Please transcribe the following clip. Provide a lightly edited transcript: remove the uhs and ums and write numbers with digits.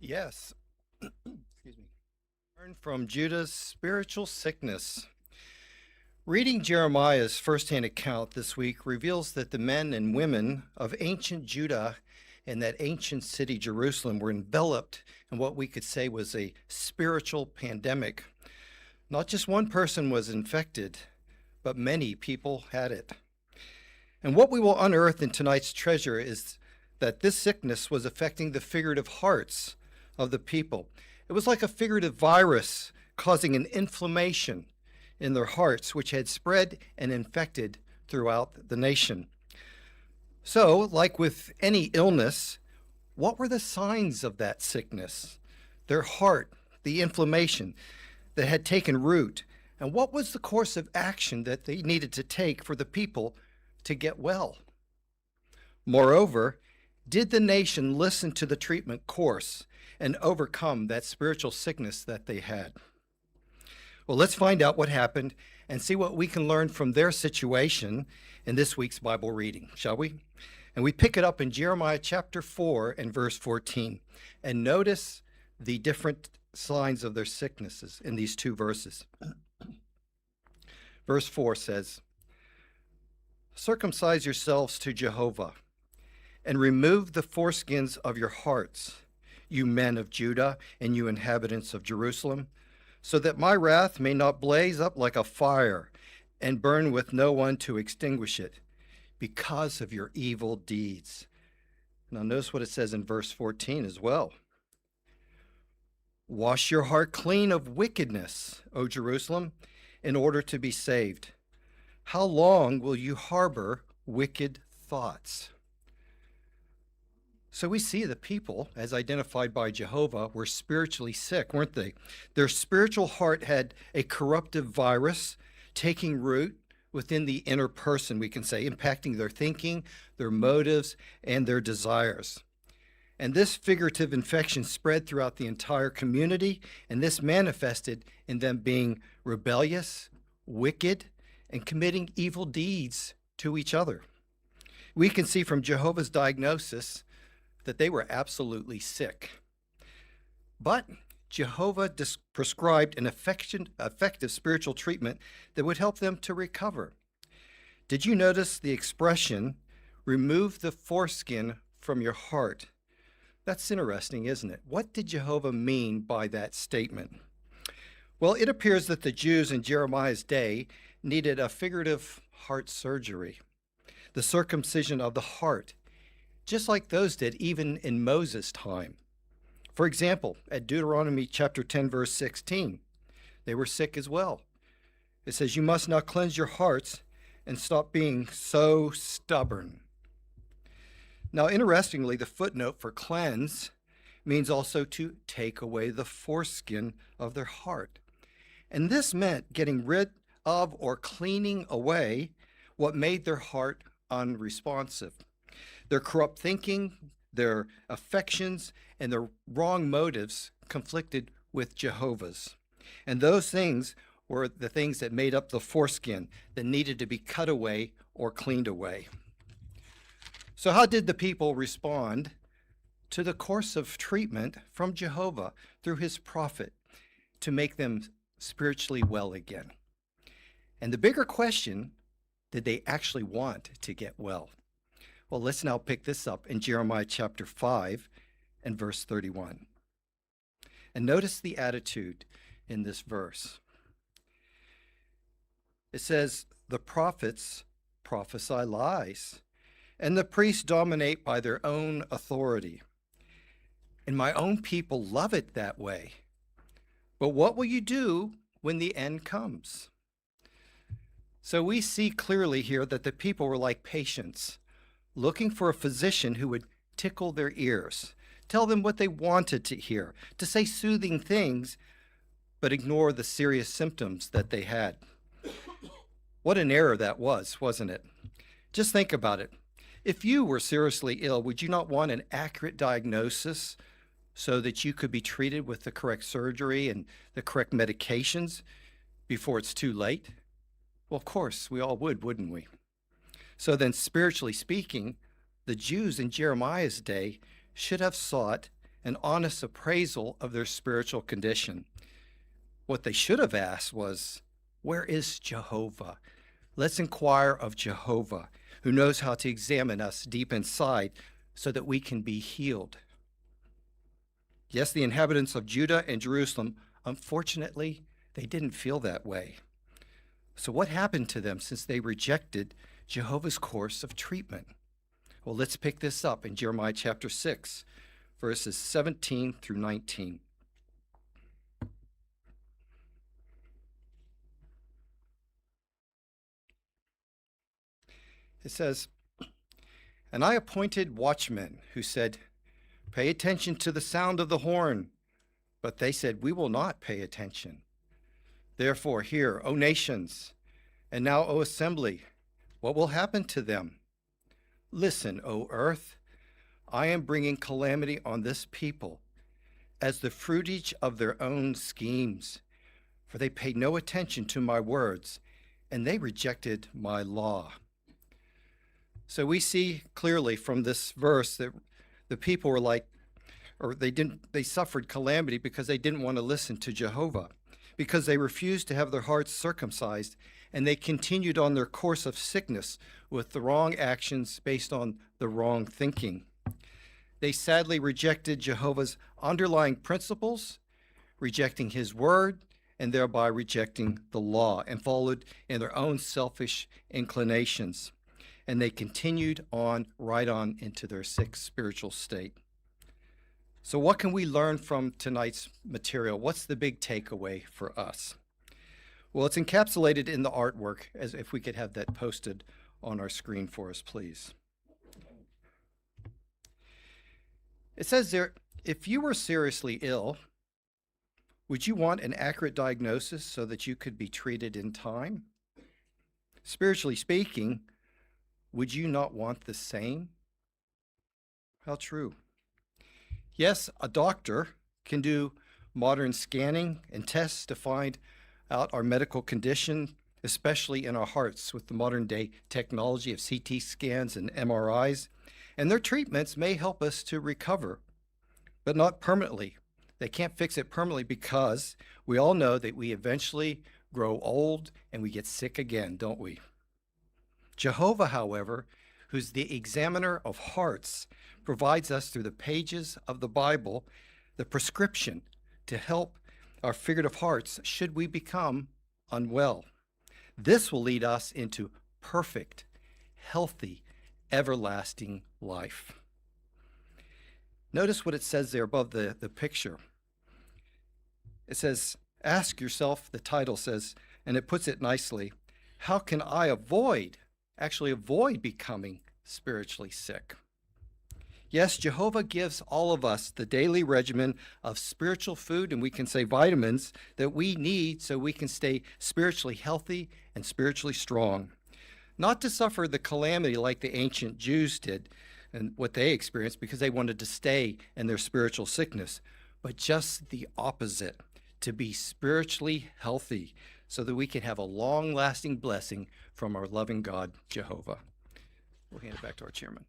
Yes. Excuse me. Learn from Judah's spiritual sickness. Reading Jeremiah's firsthand account this week reveals that the men and women of ancient Judah and that ancient city, Jerusalem, were enveloped in what we could say was a spiritual pandemic. Not just one person was infected, but many people had it. And what we will unearth in tonight's treasure is that this sickness was affecting the figurative hearts of the people. It was like a figurative virus causing an inflammation in their hearts, which had spread and infected throughout the nation. So, like with any illness, what were the signs of that sickness? Their heart, the inflammation that had taken root, and what was the course of action that they needed to take for the people to get well? Moreover, did the nation listen to the treatment course and overcome that spiritual sickness that they had? Well, let's find out what happened and see what we can learn from their situation in this week's Bible reading, shall we? And we pick it up in Jeremiah chapter 4 and verse 14. And notice the different signs of their sicknesses in these two verses. Verse 4 says, "Circumcise yourselves to Jehovah, and remove the foreskins of your hearts, you men of Judah and you inhabitants of Jerusalem, so that my wrath may not blaze up like a fire and burn with no one to extinguish it, because of your evil deeds." Now notice what it says in verse 14 as well. "Wash your heart clean of wickedness, O Jerusalem, in order to be saved. How long will you harbor wicked thoughts?" So we see the people, as identified by Jehovah, were spiritually sick, weren't they? Their spiritual heart had a corruptive virus taking root within the inner person, we can say, impacting their thinking, their motives, and their desires. And this figurative infection spread throughout the entire community, and this manifested in them being rebellious, wicked, and committing evil deeds to each other. We can see from Jehovah's diagnosis that they were absolutely sick. But Jehovah prescribed an effective spiritual treatment that would help them to recover. Did you notice the expression, "remove the foreskin from your heart"? That's interesting, isn't it? What did Jehovah mean by that statement? Well, it appears that the Jews in Jeremiah's day needed a figurative heart surgery, the circumcision of the heart, just like those did even in Moses' time. For example, at Deuteronomy chapter 10, verse 16, they were sick as well. It says, "You must now cleanse your hearts and stop being so stubborn." Now, interestingly, the footnote for cleanse means also to take away the foreskin of their heart. And this meant getting rid of or cleaning away what made their heart unresponsive. Their corrupt thinking, their affections, and their wrong motives conflicted with Jehovah's. And those things were the things that made up the foreskin that needed to be cut away or cleaned away. So how did the people respond to the course of treatment from Jehovah through his prophet to make them spiritually well again? And the bigger question, did they actually want to get well? Well, let's now pick this up in Jeremiah chapter 5 and verse 31. And notice the attitude in this verse. It says, "The prophets prophesy lies, and the priests dominate by their own authority. And my own people love it that way. But what will you do when the end comes?" So we see clearly here that the people were like patients, looking for a physician who would tickle their ears, tell them what they wanted to hear, to say soothing things, but ignore the serious symptoms that they had. What an error that was, wasn't it? Just think about it. If you were seriously ill, would you not want an accurate diagnosis so that you could be treated with the correct surgery and the correct medications before it's too late? Well, of course, we all would, wouldn't we? So then, spiritually speaking, the Jews in Jeremiah's day should have sought an honest appraisal of their spiritual condition. What they should have asked was, where is Jehovah? Let's inquire of Jehovah, who knows how to examine us deep inside so that we can be healed. Yes, the inhabitants of Judah and Jerusalem, unfortunately, they didn't feel that way. So what happened to them since they rejected Jehovah's course of treatment? Well, let's pick this up in Jeremiah chapter 6, verses 17 through 19. It says, "And I appointed watchmen who said, 'Pay attention to the sound of the horn.' But they said, 'We will not pay attention.' Therefore, hear, O nations, and now, O assembly, what will happen to them? Listen, O earth, I am bringing calamity on this people as the fruitage of their own schemes, for they paid no attention to my words, and they rejected my law." So we see clearly from this verse that the people were like, or they suffered calamity because they didn't want to listen to Jehovah, because they refused to have their hearts circumcised, and they continued on their course of sickness with the wrong actions based on the wrong thinking. They sadly rejected Jehovah's underlying principles, rejecting his word, and thereby rejecting the law, and followed in their own selfish inclinations. And they continued on right on into their sick spiritual state. So what can we learn from tonight's material? What's the big takeaway for us? Well, it's encapsulated in the artwork, as if we could have that posted on our screen for us, please. It says there, if you were seriously ill, would you want an accurate diagnosis so that you could be treated in time? Spiritually speaking, would you not want the same? How true. Yes, a doctor can do modern scanning and tests to find out our medical condition, especially in our hearts with the modern day technology of CT scans and MRIs, and their treatments may help us to recover, but not permanently. They can't fix it permanently because we all know that we eventually grow old and we get sick again, don't we? Jehovah, however, who's the examiner of hearts, provides us through the pages of the Bible the prescription to help our figurative hearts should we become unwell. This will lead us into perfect, healthy, everlasting life. Notice what it says there above the picture. It says, ask yourself, the title says, and it puts it nicely, how can I avoid becoming spiritually sick? Yes, Jehovah gives all of us the daily regimen of spiritual food, and we can say vitamins, that we need so we can stay spiritually healthy and spiritually strong. Not to suffer the calamity like the ancient Jews did and what they experienced because they wanted to stay in their spiritual sickness, but just the opposite, to be spiritually healthy so that we can have a long-lasting blessing from our loving God, Jehovah. We'll hand it back to our chairman.